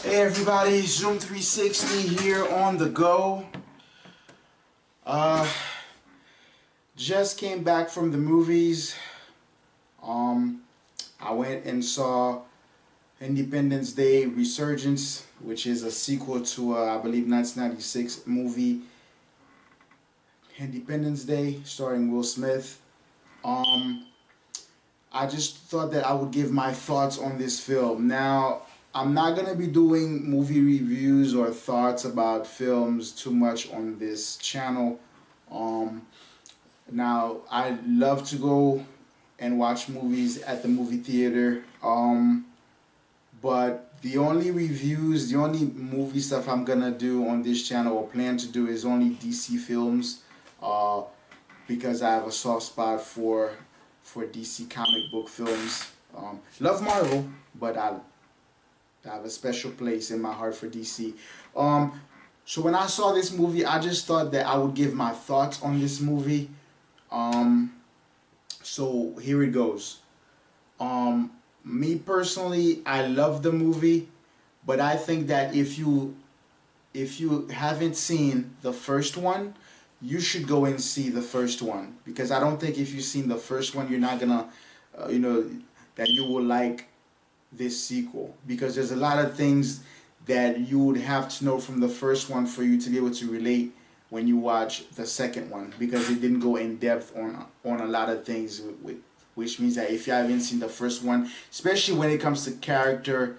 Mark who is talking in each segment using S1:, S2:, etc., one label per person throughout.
S1: Hey everybody, Zoom 360 here on the go. Just came back from the movies. I went and saw Independence Day Resurgence, which is a sequel to I believe 1996 movie Independence Day starring Will Smith. I just thought that I would give my thoughts on this film. Now, I'm not going to be doing movie reviews or thoughts about films too much on this channel. Now, I love to go and watch movies at the movie theater. But the only reviews, the only movie stuff I'm going to do on this channel or plan to do is only DC films. Because I have a soft spot for DC comic book films. Love Marvel, but I have a special place in my heart for DC. So when I saw this movie, I just thought that I would give my thoughts on this movie. So here it goes. Me personally, I love the movie, but I think that if you haven't seen the first one, you should go and see the first one, because I don't think if you've seen the first one, you're not gonna, that you will like this sequel, because there's a lot of things that you would have to know from the first one for you to be able to relate when you watch the second one, because it didn't go in depth on a lot of things, which means that if you haven't seen the first one, especially when it comes to character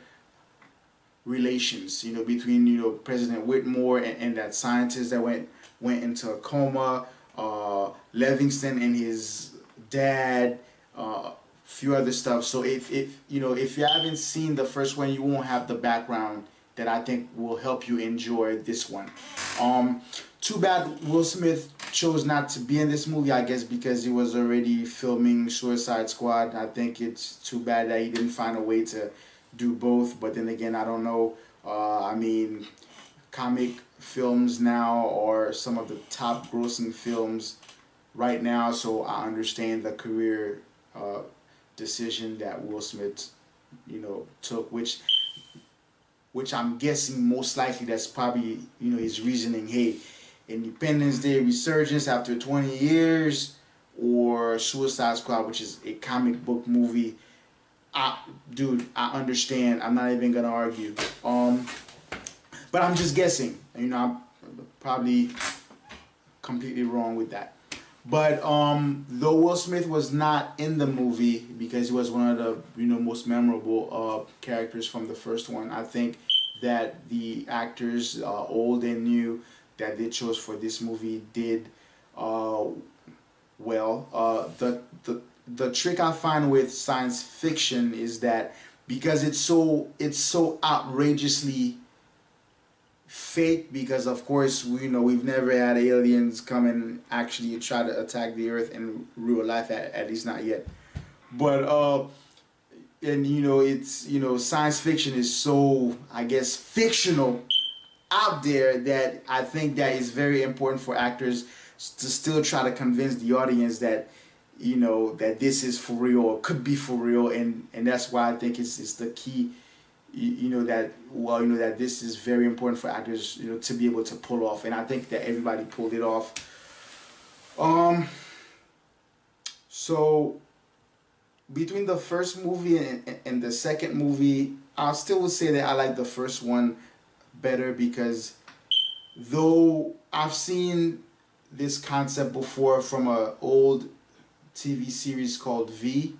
S1: relations, between President Whitmore and that scientist that went into a coma, Livingston and his dad, few other stuff. So if you haven't seen the first one, you won't have the background that I think will help you enjoy this one. Too bad Will Smith chose not to be in this movie, I guess because he was already filming Suicide Squad. I think it's too bad that he didn't find a way to do both, but then again, I don't know. I mean, comic films now are some of the top grossing films right now, so I understand the career decision that Will Smith took, which I'm guessing most likely that's probably his reasoning. Hey, Independence Day Resurgence after 20 years, or Suicide Squad, which is a comic book movie. Dude, I understand. I'm not even gonna argue. But I'm just guessing. I'm probably completely wrong with that. But though Will Smith was not in the movie because he was one of the most memorable characters from the first one, I think that the actors, old and new, that they chose for this movie did well. The trick I find with science fiction is that because it's so outrageously fake, because of course we've never had aliens come and actually try to attack the earth in real life, at least not yet. But and it's science fiction is so, I guess, fictional out there, that I think that is very important for actors to still try to convince the audience that that this is for real or could be for real, and that's why I think it's the key, that this is very important for actors to be able to pull off, and I think that everybody pulled it off. So between the first movie and the second movie, I still would say that I like the first one better, because though I've seen this concept before from an old TV series called V.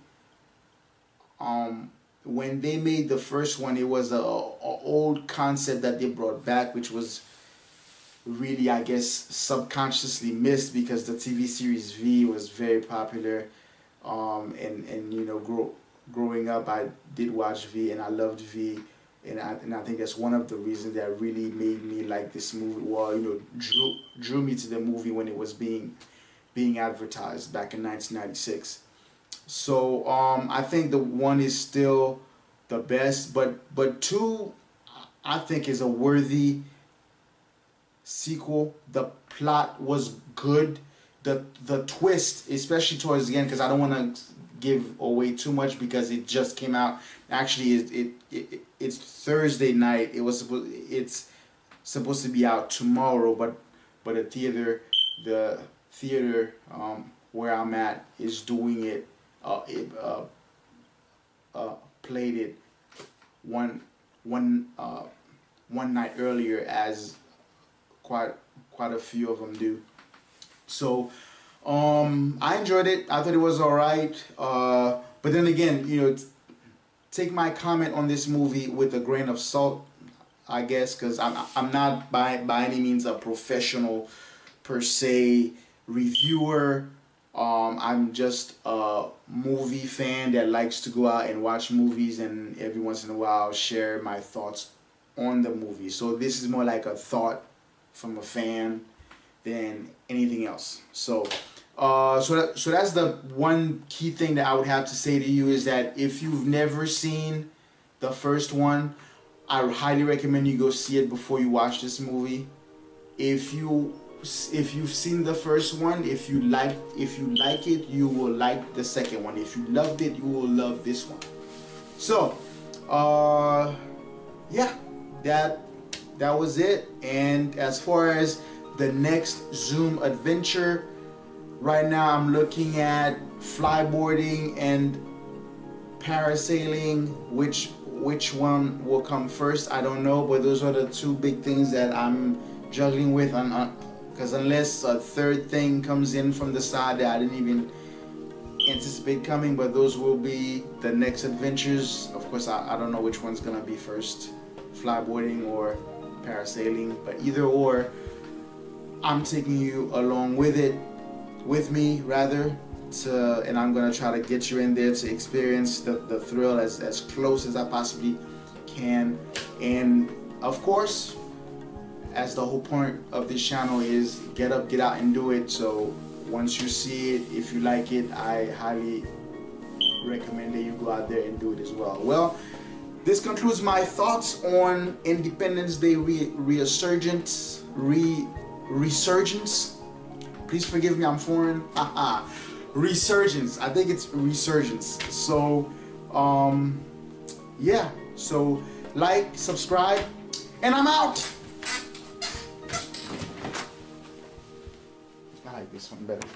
S1: When they made the first one, it was a old concept that they brought back, which was really, I guess, subconsciously missed, because the TV series V was very popular. Growing up, I did watch V and I loved V, and I think that's one of the reasons that really made me like this movie. Well, drew me to the movie when it was being advertised back in 1996. So I think the one is still the best, but two, I think, is a worthy sequel. The plot was good. the twist, especially towards the end, because I don't want to give away too much because it just came out. Actually, it's Thursday night. It's supposed to be out tomorrow, but the theater where I'm at is doing it. Played it one night earlier, as quite a few of them do. So I enjoyed it. I thought it was alright. But then again, you know, take my comment on this movie with a grain of salt, I guess, because I'm not by any means a professional per se reviewer. I'm just a movie fan that likes to go out and watch movies, and every once in a while share my thoughts on the movie. So this is more like a thought from a fan than anything else. So so that's the one key thing that I would have to say to you, is that if you've never seen the first one, I would highly recommend you go see it before you watch this movie. If you've seen the first one, if you like it, you will like the second one. If you loved it, you will love this one. So yeah, that was it. And as far as the next Zoom adventure, right now I'm looking at flyboarding and parasailing. Which one will come first, I don't know, but those are the two big things that I'm juggling with, because unless a third thing comes in from the side that I didn't even anticipate coming, but those will be the next adventures. Of course, I don't know which one's gonna be first, flyboarding or parasailing, but either or, I'm taking you along with me rather, and I'm gonna try to get you in there to experience the thrill as close as I possibly can. And of course, as the whole point of this channel is get up, get out and do it. So once you see it, if you like it, I highly recommend that you go out there and do it as well. Well, this concludes my thoughts on Independence Day Resurgence. Resurgence. Please forgive me, I'm foreign. Resurgence. I think it's Resurgence. So yeah, so like, subscribe, and I'm out. I like this one better.